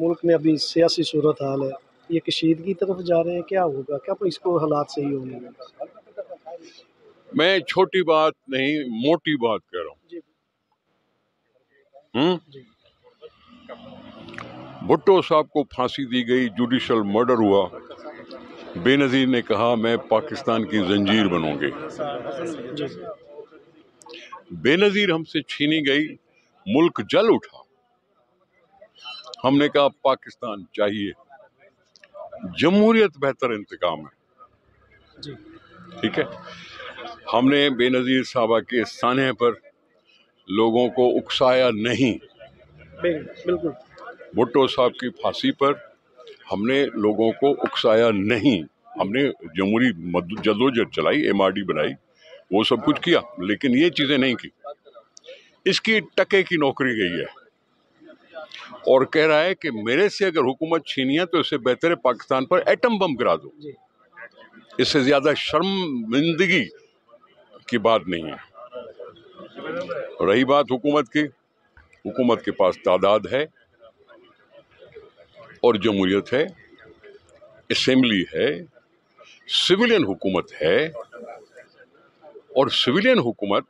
ملک میں ابھی سیاسی صورتحال ہے، یہ کشیدگی کی طرف جا رہے ہیں، کیا ہوگا؟ کیا اس کو حالات صحیح ہوں گے؟ میں چھوٹی بات نہیں موٹی بات کہہ رہا جی ہوں جی بھٹو صاحب کو پھانسی دی گئی، جوڈیشل مرڈر ہوا، بے نظیر نے کہا میں پاکستان کی زنجیر بنوں گے، جی بے نظیر ہم سے چھینی گئی، ملک جل اٹھا، ہم نے کہا پاکستان چاہیے، جمہوریت بہتر انتقام ہے، جی ٹھیک ہے۔ ہم نے بے نظیر صاحبہ کے سانحے پر لوگوں کو اکسایا نہیں، بالکل بھٹو صاحب کی پھانسی پر ہم نے لوگوں کو اکسایا نہیں، ہم نے جمہوری جدوجہد چلائی، ایم آر ڈی بنائی، وہ سب کچھ کیا، لیکن یہ چیزیں نہیں کی۔ اس کی ٹکے کی نوکری گئی ہے اور کہہ رہا ہے کہ میرے سے اگر حکومت چھینی ہے تو اس سے بہتر ہے پاکستان پر ایٹم بم گرا دو، جی اس سے زیادہ شرمندگی کی بات نہیں ہے۔ رہی بات حکومت کی، حکومت کے پاس تعداد ہے اور جمہوریت ہے، اسمبلی ہے، سویلین حکومت ہے، اور سویلین حکومت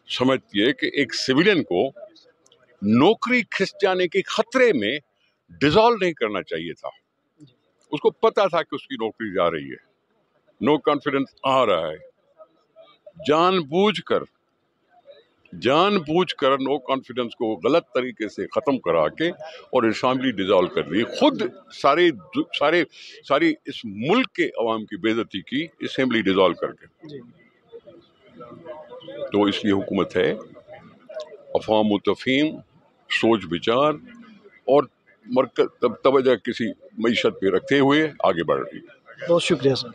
سمجھتی ہے کہ ایک سویلین کو نوکری کھس جانے کے خطرے میں ڈیزالو نہیں کرنا چاہیے تھا، اس کو پتا تھا کہ اس کی نوکری جا رہی ہے، نو کانفیڈنس آ رہا ہے، جان بوجھ کر نو کانفیڈنس کو غلط طریقے سے ختم کرا کے اور اسمبلی ڈیزالو کر دی، خود ساری اس ملک کے عوام کی بے عزتی کی اسمبلی ڈیزالو کر کے۔ جی تو اس لیے حکومت ہے افہام و تفہیم، سوچ بچار اور توجہ کسی معیشت پہ رکھتے ہوئے آگے بڑھ رہی ہے۔ بہت شکریہ سر۔